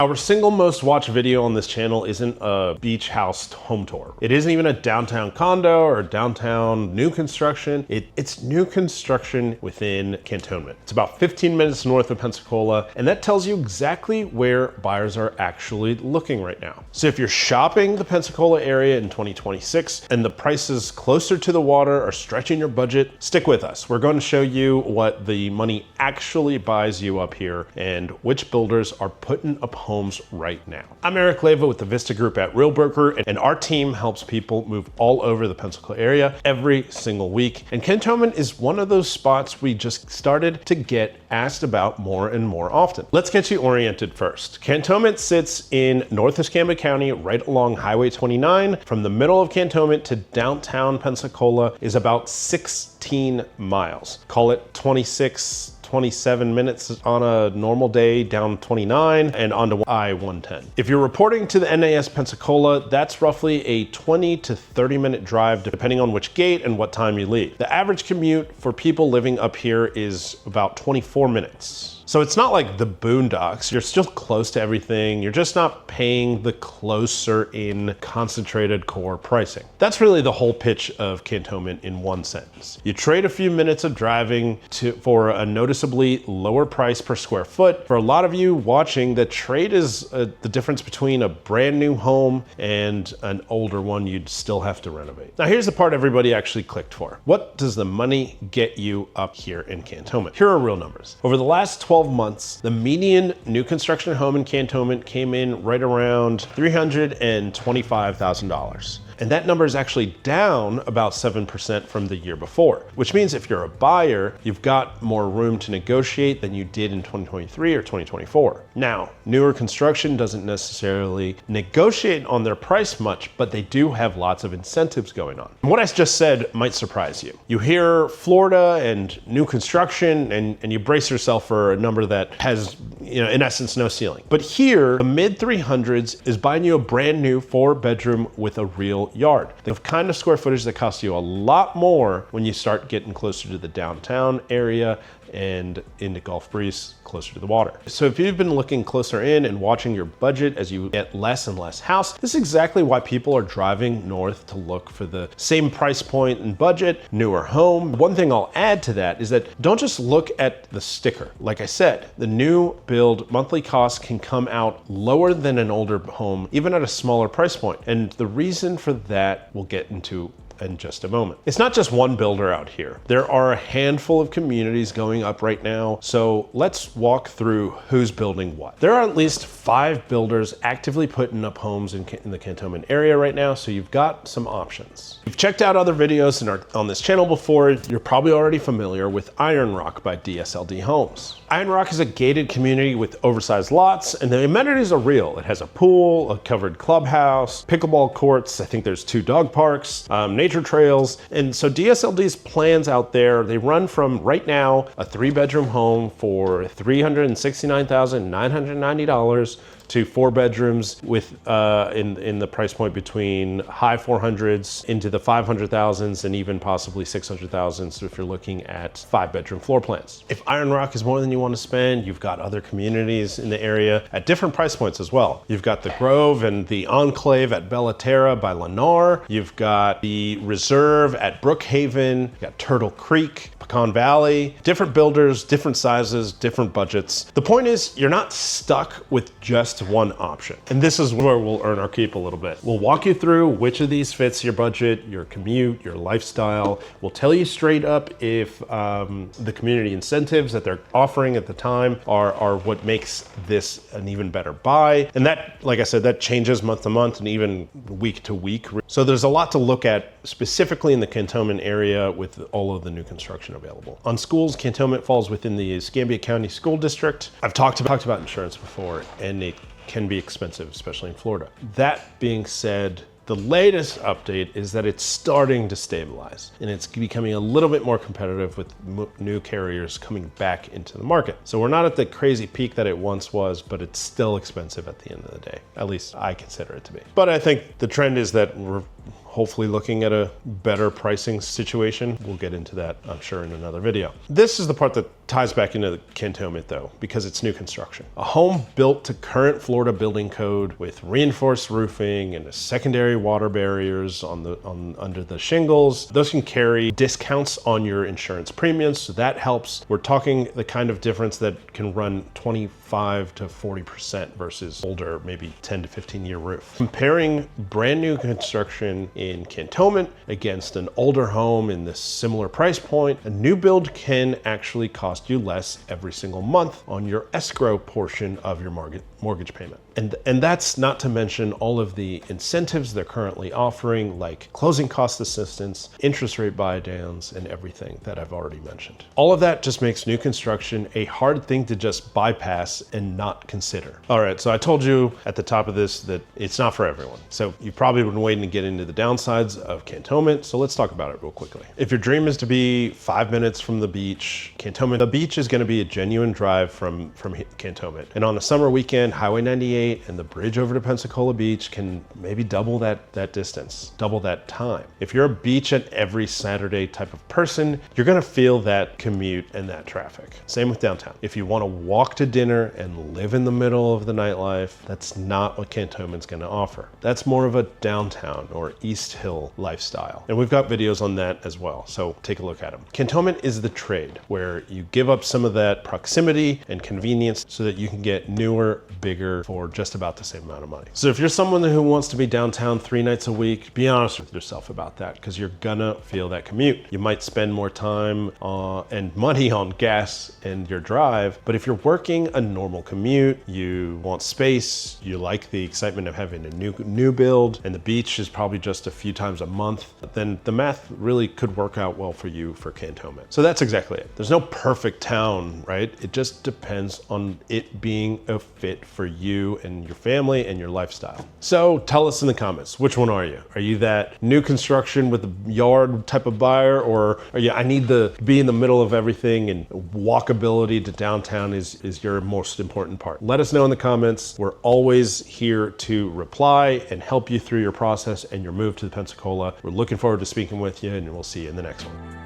Our single most watched video on this channel isn't a beach house home tour. It isn't even a downtown condo or downtown new construction. It's new construction within Cantonment. It's about 15 minutes north of Pensacola, and that tells you exactly where buyers are actually looking right now. So if you're shopping the Pensacola area in 2026 and the prices closer to the water are stretching your budget, stick with us. We're going to show you what the money actually buys you up here and which builders are putting up homes right now. I'm Erick Leiva with the Vista Group at Real Broker, and our team helps people move all over the Pensacola area every single week. And Cantonment is one of those spots we just started to get asked about more and more often. Let's get you oriented first. Cantonment sits in North Escambia County, right along Highway 29. From the middle of Cantonment to downtown Pensacola is about 16 miles. Call it 27 minutes on a normal day, down 29 and onto I-110. If you're reporting to the NAS Pensacola, that's roughly a 20 to 30 minute drive depending on which gate and what time you leave. The average commute for people living up here is about 24 minutes. So it's not like the boondocks. You're still close to everything. You're just not paying the closer in concentrated core pricing. That's really the whole pitch of Cantonment in one sentence. You trade a few minutes of driving for a noticeably lower price per square foot. For a lot of you watching, the trade is the difference between a brand new home and an older one you'd still have to renovate. Now here's the part everybody actually clicked for. What does the money get you up here in Cantonment? Here are real numbers. Over the last 12 months, the median new construction home in Cantonment came in right around $325,000. And that number is actually down about 7% from the year before, which means if you're a buyer, you've got more room to negotiate than you did in 2023 or 2024. Now, newer construction doesn't necessarily negotiate on their price much, but they do have lots of incentives going on. And what I just said might surprise you. You hear Florida and new construction and you brace yourself for a number that has, in essence, no ceiling. But here, the mid 300s is buying you a brand new 4-bedroom with a real yard. The kind of square footage that costs you a lot more when you start getting closer to the downtown area and into Gulf Breeze, closer to the water. So if you've been looking closer in and watching your budget as you get less and less house, this is exactly why people are driving north to look for the same price point and budget, newer home. One thing I'll add to that is that don't just look at the sticker. Like I said, the new build monthly cost can come out lower than an older home, even at a smaller price point. And the reason for that we'll get into in just a moment. It's not just one builder out here. There are a handful of communities going up right now. So let's walk through who's building what. There are at least 5 builders actively putting up homes in the Cantonment area right now. So you've got some options. You've checked out other videos on this channel before. You're probably already familiar with Iron Rock by DSLD Homes. Iron Rock is a gated community with oversized lots, and the amenities are real. It has a pool, a covered clubhouse, pickleball courts. I think there's 2 dog parks, nature trails. And so DSLD's plans out there, they run from right now a 3-bedroom home for $369,990 to 4 bedrooms with in the price point between high 400s into the 500,000s and even possibly 600,000s if you're looking at 5-bedroom floor plans. If Iron Rock is more than you want to spend, you've got other communities in the area at different price points as well. You've got the Grove and the Enclave at Bella Terra by Lennar. You've got the Reserve at Brookhaven. You've got Turtle Creek, Pecan Valley, different builders, different sizes, different budgets. The point is you're not stuck with just one option. And this is where we'll earn our keep a little bit. We'll walk you through which of these fits your budget, your commute, your lifestyle. We'll tell you straight up if the community incentives that they're offering at the time are what makes this an even better buy. And that, like I said, that changes month to month and even week to week. So there's a lot to look at specifically in the Cantonment area with all of the new construction available. On schools, Cantonment falls within the Escambia County School District. I've talked about insurance before, and it can be expensive, especially in Florida. That being said, the latest update is that it's starting to stabilize and it's becoming a little bit more competitive with new carriers coming back into the market. So we're not at the crazy peak that it once was, but it's still expensive at the end of the day. At least I consider it to be. But I think the trend is that we're hopefully looking at a better pricing situation. We'll get into that, I'm sure, in another video. This is the part that ties back into the Cantonment though, because it's new construction. A home built to current Florida building code with reinforced roofing and secondary water barriers under the shingles, those can carry discounts on your insurance premiums. So that helps. We're talking the kind of difference that can run 25 to 40% versus older, maybe 10 to 15 year roof. Comparing brand new construction in Cantonment against an older home in this similar price point, a new build can actually cost you less every single month on your escrow portion of your mortgage payment. And that's not to mention all of the incentives they're currently offering, like closing cost assistance, interest rate buy downs, and everything that I've already mentioned. All of that just makes new construction a hard thing to just bypass and not consider. All right, so I told you at the top of this that it's not for everyone. So you've probably been waiting to get into the downsides of Cantonment, so let's talk about it real quickly. If your dream is to be 5 minutes from the beach, Cantonment, the beach is gonna be a genuine drive from Cantonment. And on a summer weekend, Highway 98 and the bridge over to Pensacola Beach can maybe double that distance, double that time. If you're a beach at every Saturday type of person, you're gonna feel that commute and that traffic. Same with downtown. If you wanna walk to dinner and live in the middle of the nightlife, that's not what Cantonment's gonna offer. That's more of a downtown or East Hill lifestyle. And we've got videos on that as well, so take a look at them. Cantonment is the trade where you give up some of that proximity and convenience so that you can get newer, bigger for just about the same amount of money. So if you're someone who wants to be downtown 3 nights a week, be honest with yourself about that, because you're gonna feel that commute. You might spend more time and money on gas and your drive, but if you're working a normal commute, you want space, you like the excitement of having a new build, and the beach is probably just a few times a month, then the math really could work out well for you for Cantonment. So that's exactly it. There's no perfect town, right? It just depends on it being a fit for you and your family and your lifestyle. So tell us in the comments, which one are you? Are you that new construction with a yard type of buyer, or are you, I need to be in the middle of everything and walkability to downtown is your most important part? Let us know in the comments. We're always here to reply and help you through your process and your move to Pensacola. We're looking forward to speaking with you, and we'll see you in the next one.